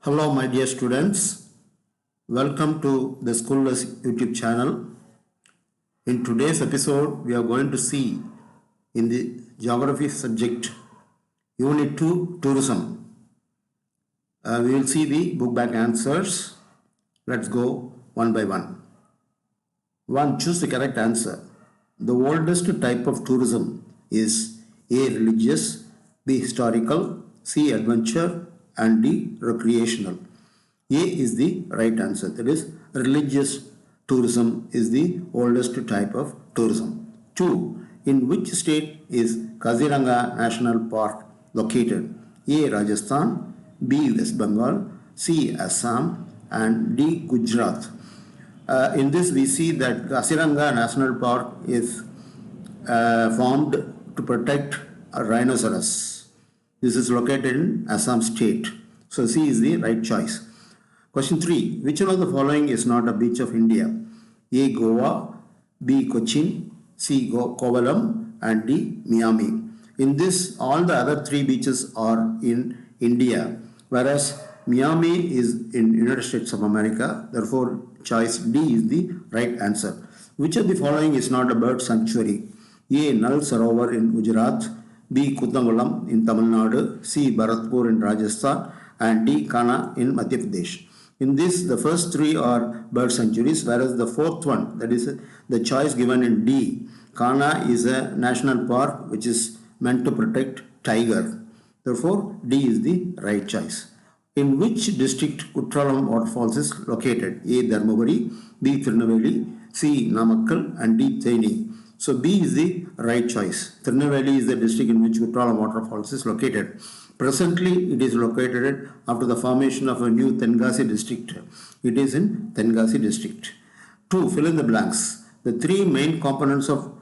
Hello, my dear students. Welcome to the Schoolless YouTube channel. In today's episode, we are going to see in the geography subject Unit-2 Tourism. We will see the book back answers. Let's go one by one. 1. Choose the correct answer. The oldest type of tourism is A. Religious, B. Historical, C. Adventure, and D. Recreational. A is the right answer. That is, religious tourism is the oldest type of tourism. 2. In which state is Kaziranga National Park located? A. Rajasthan, B. West Bengal, C. Assam, and D. Gujarat. In this we see that Kaziranga National Park is formed to protect a rhinoceros. This is located in Assam state. So C is the right choice. Question 3. Which one of the following is not a beach of India? A. Goa, B. Cochin, C. Kovalam, and D. Miami. In this, all the other 3 beaches are in India, whereas Miami is in United States of America. Therefore, choice D is the right answer. Which of the following is not a bird sanctuary? A. Nal Sarovar in Gujarat, B. Kudangulam in Tamil Nadu, C. Bharatpur in Rajasthan, and D. Kana in Madhya Pradesh. In this, the first 3 are bird sanctuaries, whereas the fourth one, that is the choice given in D, Kana, is a national park which is meant to protect tiger. Therefore, D is the right choice. In which district Kutralam waterfalls is located? A. Dharmaburi, B. Tirunelveli, C. Namakkal, and D. Theni. So B is the right choice. Tirunelveli is the district in which Kutralam waterfalls is located. Presently, it is located after the formation of a new Tenkasi district. It is in Tenkasi district. 2. Fill in the blanks. The 3 main components of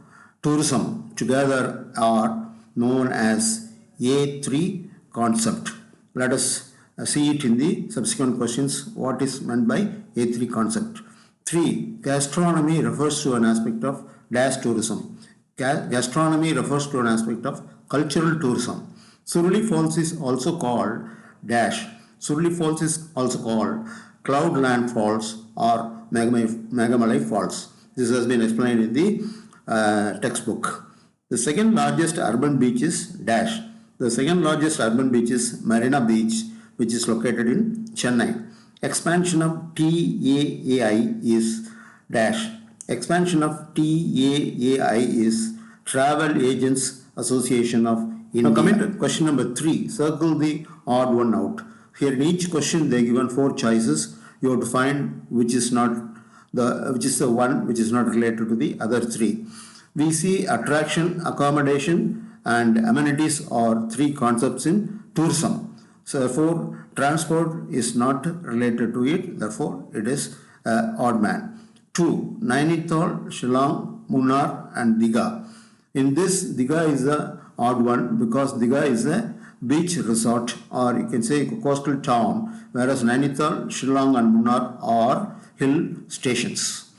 tourism together are known as A3 concept. Let us see it in the subsequent questions. What is meant by A3 concept? 3. Gastronomy refers to an aspect of dash tourism. Gastronomy refers to an aspect of cultural tourism. Surli Falls is also called dash. Surli Falls is also called Cloudland Falls or Megamalai Falls. This has been explained in the textbook. The second largest urban beach is dash. The second largest urban beach is Marina Beach, which is located in Chennai. Expansion of TAAI is dash. Expansion of TAAI is Travel Agents Association of India. Now coming to question number 3, circle the odd one out. Here in each question they are given 4 choices. You have to find which is the one which is not related to the other 3. We see attraction, accommodation, and amenities are 3 concepts in tourism. So therefore, transport is not related to it. Therefore, it is odd man. 2. Nainital, Shillong, Munnar, and Digha. In this, Digha is the odd one because Digha is a beach resort, or you can say coastal town, whereas Nainital, Shillong, and Munnar are hill stations.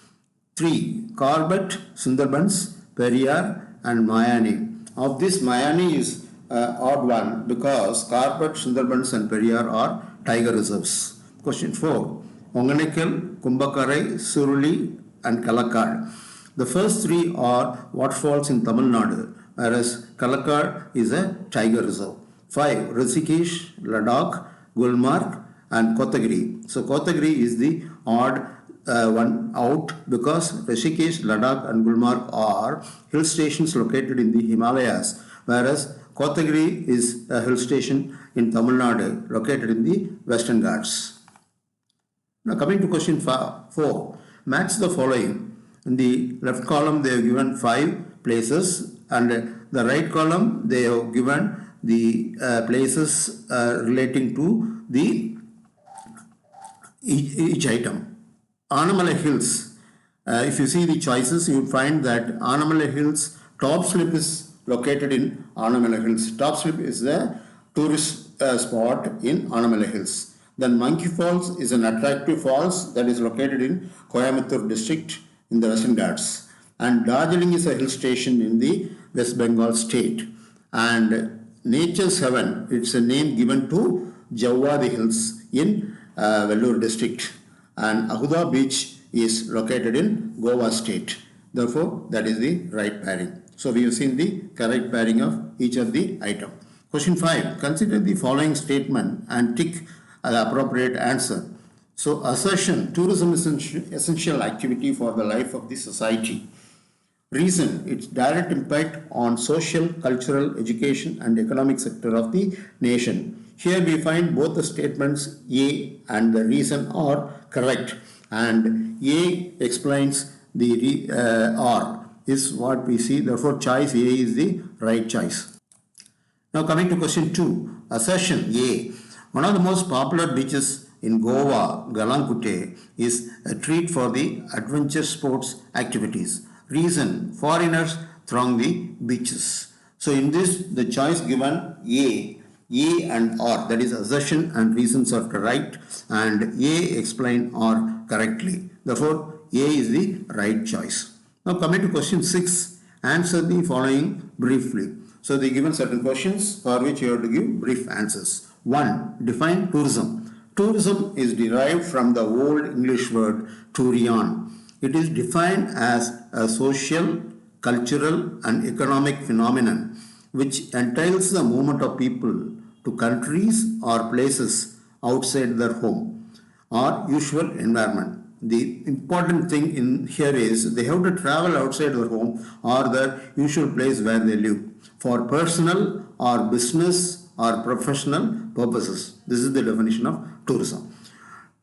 3. Corbett, Sundarbans, Periyar, and Mayani. Of this, Mayani is odd one because Corbett, Sundarbans, and Periyar are tiger reserves. Question 4. Onganikal, Kumbakarai, Suruli, and Kalakkad. The first 3 are waterfalls in Tamil Nadu, whereas Kalakkad is a tiger reserve. 5. Rishikesh, Ladakh, Gulmarg, and Kotagiri. So Kotagiri is the odd one out because Rishikesh, Ladakh, and Gulmarg are hill stations located in the Himalayas, whereas Kotagiri is a hill station in Tamil Nadu located in the Western Ghats. Now coming to question 4. Match the following. In the left column they have given 5 places, and the right column they have given the places relating to the each item. Anamalai Hills. If you see the choices, you find that Anamalai Hills, Top Slip is located in Anamalai Hills. Top Slip is the tourist spot in Anamalai Hills. Then Monkey Falls is an attractive falls that is located in Coimbatore district in the Western Ghats. And Darjeeling is a hill station in the West Bengal state. And Nature's Heaven, it's a name given to Jawadi Hills in Vellore district, and Aguda beach is located in Goa state. Therefore, that is the right pairing. So we have seen the correct pairing of each of the item. Question 5. Consider the following statement and tick the appropriate answer. So assertion, tourism is essential activity for the life of the society. Reason, its direct impact on social, cultural, education and economic sector of the nation. Here we find both the statements A and the reason are correct, and A explains the R is what we see. Therefore, choice A is the right choice. Now coming to question 2, assertion A. One of the most popular beaches in Goa, Galankute, is a treat for the adventure sports activities. Reason, foreigners throng the beaches. So in this, the choice given A and R, that is assertion and reasons are correct, and A explain R correctly. Therefore, A is the right choice. Now coming to question 6, answer the following briefly. So they given certain questions for which you have to give brief answers. 1. Define tourism. Tourism is derived from the old English word tourion. It is defined as a social, cultural and economic phenomenon which entails the movement of people to countries or places outside their home or usual environment. The important thing in here is they have to travel outside their home or their usual place where they live for personal or business or professional purposes. This is the definition of tourism.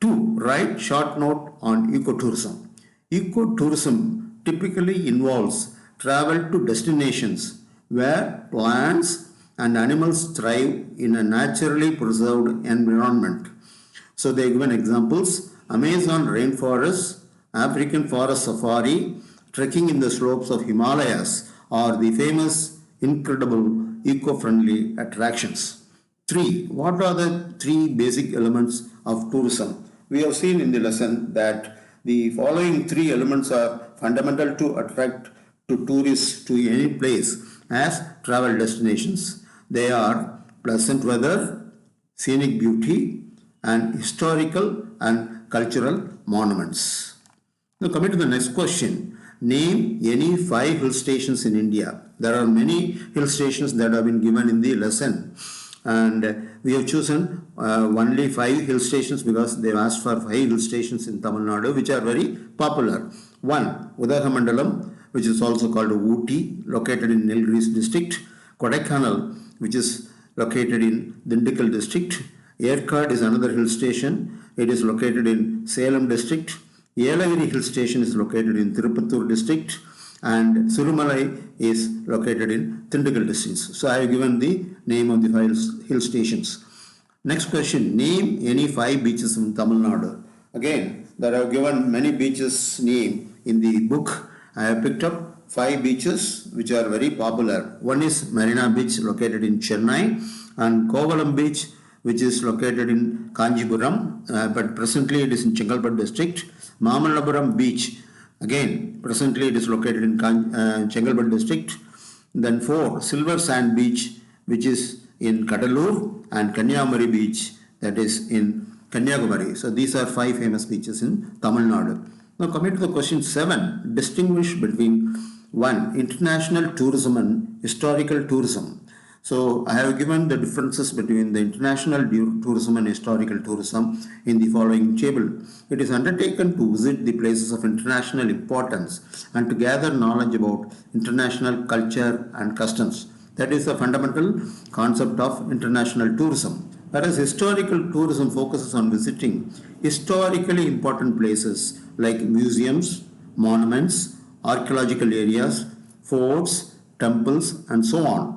2. Write short note on ecotourism. Ecotourism typically involves travel to destinations where plants and animals thrive in a naturally preserved environment. So they given examples: Amazon rainforest, African forest safari, trekking in the slopes of Himalayas, or the famous incredible eco-friendly attractions. 3. What are the 3 basic elements of tourism? We have seen in the lesson that the following 3 elements are fundamental to attract to tourists to any place as travel destinations. They are pleasant weather, scenic beauty, and historical and cultural monuments. Now coming to the next question. Name any 5 hill stations in India. There are many hill stations that have been given in the lesson, and we have chosen only 5 hill stations because they have asked for 5 hill stations in Tamil Nadu which are very popular. 1. Udagamandalam, which is also called Ooty, located in Nilgiris district. Kodaikanal, which is located in Dindigul district. Yerkad is another hill station. It is located in Salem district. Yelagiri hill station is located in Tirupattur district, and Surumalai is located in Dindigul district. So I have given the name of the 5 hill stations. Next question, name any 5 beaches in Tamil Nadu. Again, there are given many beaches name in the book. I have picked up 5 beaches which are very popular. One is Marina Beach, located in Chennai, and Kovalam Beach, which is located in Kanjipuram, but presently it is in Chengalpattu district. Mamallapuram Beach, again presently it is located in Chengalpattu district. Then 4, Silver Sand Beach, which is in Kadalur, and Kanyakumari Beach, that is in Kanyakumari. So these are 5 famous beaches in Tamil Nadu. Now coming to the question 7, distinguish between 1. International tourism and historical tourism. So I have given the differences between the international tourism and historical tourism in the following table. It is undertaken to visit the places of international importance and to gather knowledge about international culture and customs. That is the fundamental concept of international tourism. Whereas historical tourism focuses on visiting historically important places like museums, monuments, archaeological areas, forts, temples, and so on.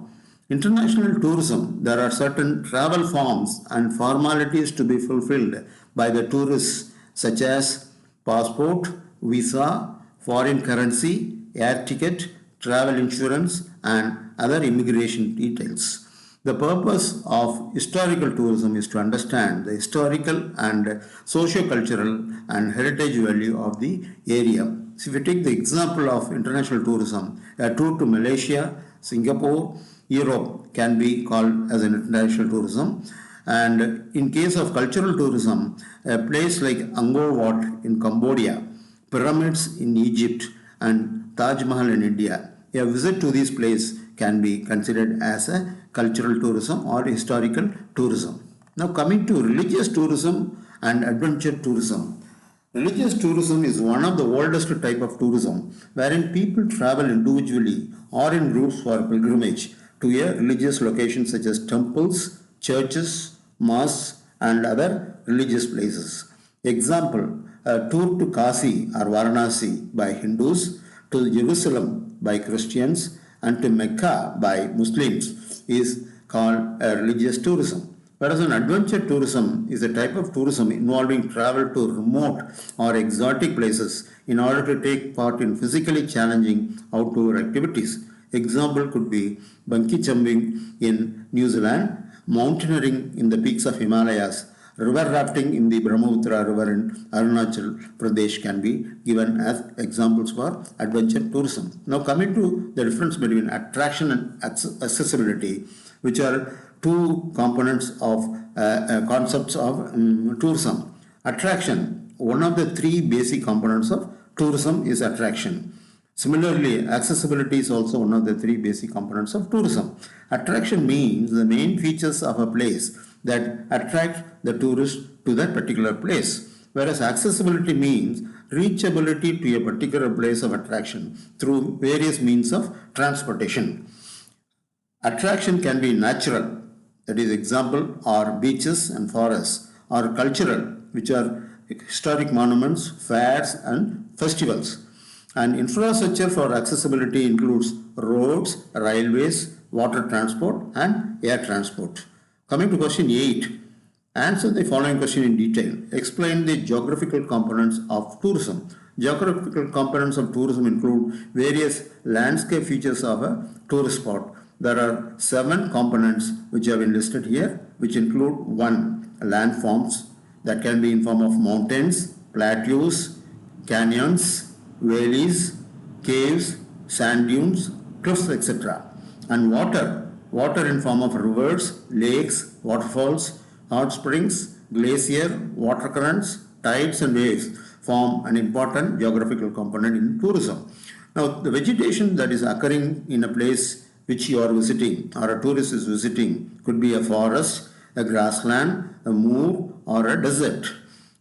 International tourism, there are certain travel forms and formalities to be fulfilled by the tourists, such as passport, visa, foreign currency, air ticket, travel insurance, and other immigration details. The purpose of historical tourism is to understand the historical and socio-cultural and heritage value of the area. So if you take the example of international tourism, a tour to Malaysia, Singapore, Europe can be called as an international tourism. And in case of cultural tourism, a place like Angkor Wat in Cambodia, pyramids in Egypt, and Taj Mahal in India, a visit to these places can be considered as a cultural tourism or historical tourism. Now, coming to religious tourism and adventure tourism. Religious tourism is one of the oldest type of tourism wherein people travel individually or in groups for pilgrimage to a religious location such as temples, churches, mosques and other religious places. Example, a tour to Kasi or Varanasi by Hindus, to Jerusalem by Christians and to Mecca by Muslims is called a religious tourism. Whereas an adventure tourism is a type of tourism involving travel to remote or exotic places in order to take part in physically challenging outdoor activities. Example could be bungee jumping in New Zealand, mountaineering in the peaks of Himalayas, river rafting in the Brahmaputra River in Arunachal Pradesh can be given as examples for adventure tourism. Now coming to the difference between attraction and accessibility, which are two components of concepts of tourism. Attraction, one of the three basic components of tourism is attraction. Similarly, accessibility is also one of the three basic components of tourism. Attraction means the main features of a place that attract the tourist to that particular place. Whereas accessibility means reachability to a particular place of attraction through various means of transportation. Attraction can be natural, that is example are beaches and forests, or cultural, which are historic monuments, fairs and festivals. And infrastructure for accessibility includes roads, railways, water transport and air transport. Coming to question 8, answer the following question in detail. Explain the geographical components of tourism. Geographical components of tourism include various landscape features of a tourist spot. There are 7 components which have been listed here, which include 1. Landforms that can be in form of mountains, plateaus, canyons, valleys, caves, sand dunes, cliffs, etc. And water in form of rivers, lakes, waterfalls, hot springs, glacier, water currents, tides and waves form an important geographical component in tourism. Now, the vegetation that is occurring in a place which you are visiting or a tourist is visiting could be a forest, a grassland, a moor or a desert.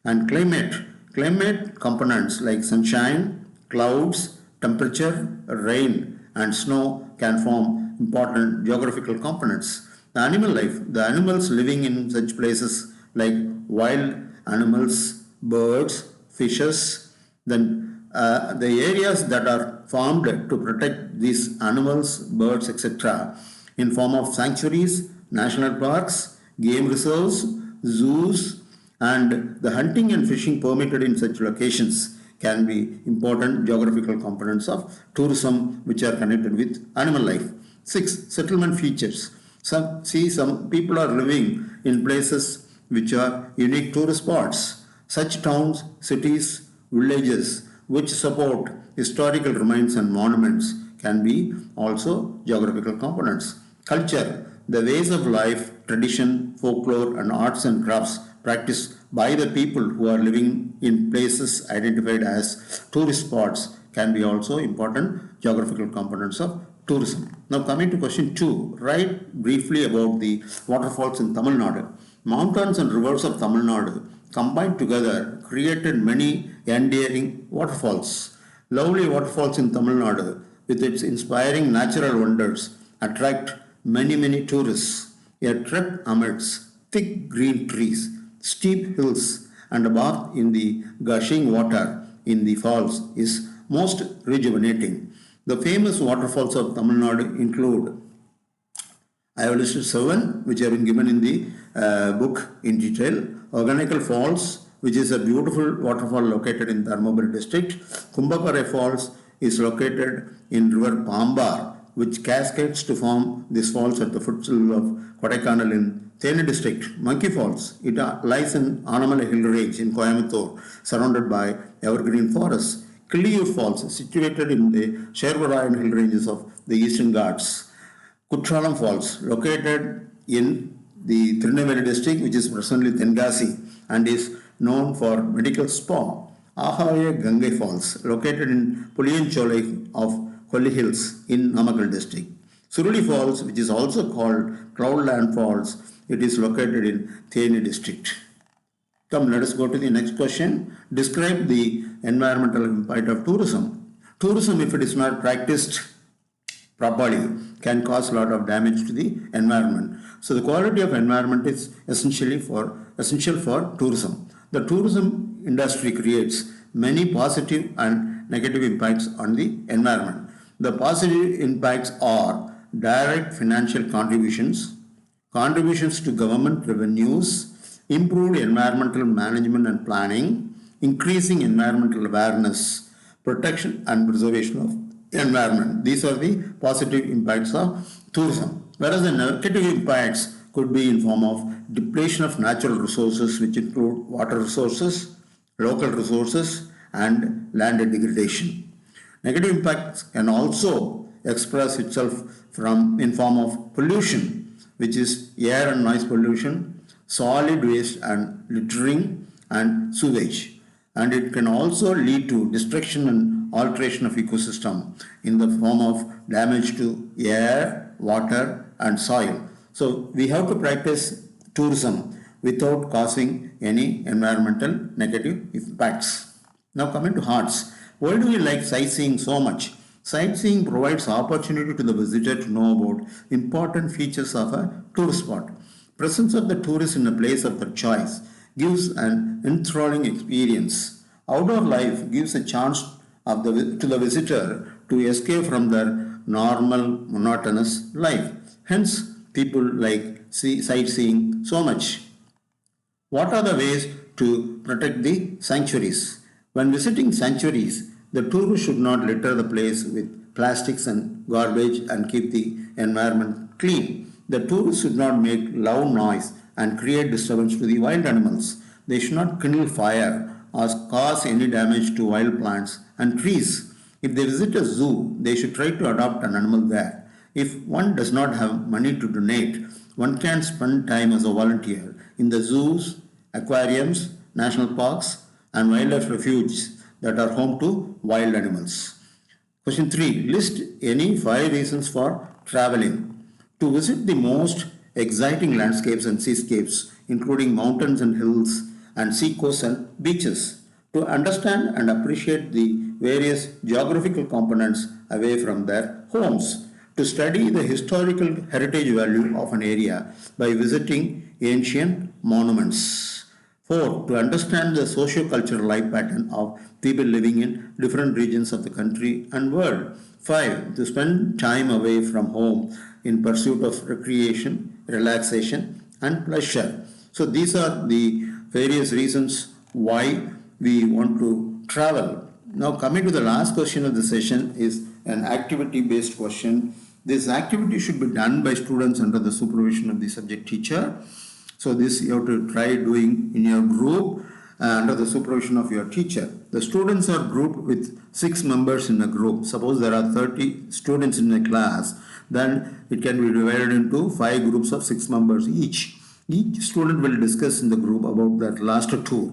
And climate components like sunshine, clouds, temperature, rain and snow can form important geographical components. The animal life, the animals living in such places like wild animals, birds, fishes, then the areas that are formed to protect these animals, birds, etc. in form of sanctuaries, national parks, game reserves, zoos, and the hunting and fishing permitted in such locations can be important geographical components of tourism which are connected with animal life. 6. Settlement features. Some people are living in places which are unique tourist spots. Such towns, cities, villages which support historical remains and monuments can be also geographical components. Culture, the ways of life, tradition, folklore and arts and crafts practiced by the people who are living in places identified as tourist spots can be also important geographical components of tourism. Now coming to question 2, write briefly about the waterfalls in Tamil Nadu. Mountains and rivers of Tamil Nadu combined together created many endearing waterfalls. Lovely waterfalls in Tamil Nadu with its inspiring natural wonders attract many tourists. A trek amidst thick green trees, steep hills and a bath in the gushing water in the falls is most rejuvenating. The famous waterfalls of Tamil Nadu include, I have listed 7 which have been given in the book in detail. Organical Falls, which is a beautiful waterfall located in Dharmaburi district. Kumbhakare Falls is located in river Pambar, which cascades to form these falls at the foothill of Kodaikanal in Thene district. Monkey Falls, it lies in Anamala Hill Range in Coimbatore, surrounded by evergreen forests. Killiyur Falls, situated in the Shervarayan Hill Ranges of the Eastern Ghats. Kutralam Falls, located in the Tirunelveli district, which is presently Tenkasi and is known for medical spa. Ahaya Gangai Falls, located in Puliyancholai of Kolli Hills in Namakkal district. Suruli Falls, which is also called Cloudland Falls, it is located in Theni district. Come, let us go to the next question. Describe the environmental impact of tourism. Tourism, if it is not practiced properly, can cause a lot of damage to the environment. So the quality of environment is essential for tourism. The tourism industry creates many positive and negative impacts on the environment. The positive impacts are direct financial contributions, contributions to government revenues, improved environmental management and planning, increasing environmental awareness, protection and preservation of environment. These are the positive impacts of tourism. Whereas the negative impacts could be in form of depletion of natural resources, which include water resources, local resources, and land degradation. Negative impacts can also express itself in form of pollution, which is air and noise pollution, solid waste and littering, and sewage. And it can also lead to destruction and alteration of ecosystem in the form of damage to air, water, and soil. So we have to practice tourism without causing any environmental negative impacts. Now coming to arts. Why do we like sightseeing so much? Sightseeing provides opportunity to the visitor to know about important features of a tourist spot. Presence of the tourist in a place of their choice gives an enthralling experience. Outdoor life gives a chance to the visitor to escape from their normal, monotonous life. Hence, people like sightseeing so much. What are the ways to protect the sanctuaries? When visiting sanctuaries, the tourist should not litter the place with plastics and garbage and keep the environment clean. The tourists should not make loud noise and create disturbance to the wild animals. They should not kindle fire or cause any damage to wild plants and trees. If they visit a zoo, they should try to adopt an animal there. If one does not have money to donate, one can spend time as a volunteer in the zoos, aquariums, national parks, and wildlife refuges that are home to wild animals. Question 3. List any 5 reasons for traveling. To visit the most exciting landscapes and seascapes, including mountains and hills, and seacoasts and beaches. To understand and appreciate the various geographical components away from their homes. To study the historical heritage value of an area by visiting ancient monuments. 4. To understand the socio-cultural life pattern of people living in different regions of the country and world. 5. To spend time away from home in pursuit of recreation, relaxation, and pleasure. So these are the various reasons why we want to travel. Now coming to the last question of the session is an activity-based question. This activity should be done by students under the supervision of the subject teacher. So this you have to try doing in your group under the supervision of your teacher. The students are grouped with 6 members in a group. Suppose there are 30 students in a class, then it can be divided into 5 groups of 6 members each. Each student will discuss in the group about that last tour.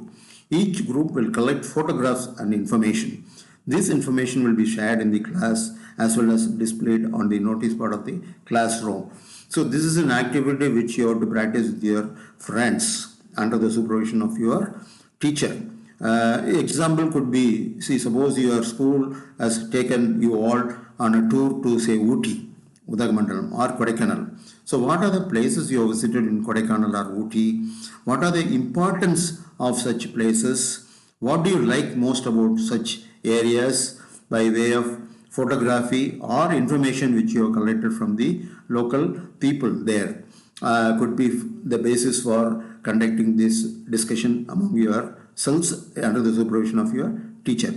Each group will collect photographs and information. This information will be shared in the class as well as displayed on the notice board of the classroom. So this is an activity which you have to practice with your friends under the supervision of your teacher. Example could be, suppose your school has taken you all on a tour to say Ooty, Udagamandalam or Kodaikanal. So what are the places you have visited in Kodaikanal or Ooty? What are the importance of such places? What do you like most about such areas by way of photography or information which you have collected from the local people there? Could be the basis for conducting this discussion among yourselves under the supervision of your teacher.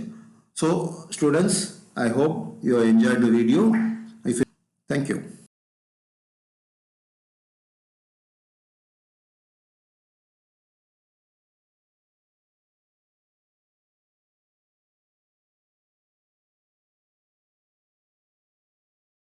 So students, I hope you enjoyed the video. Thank you.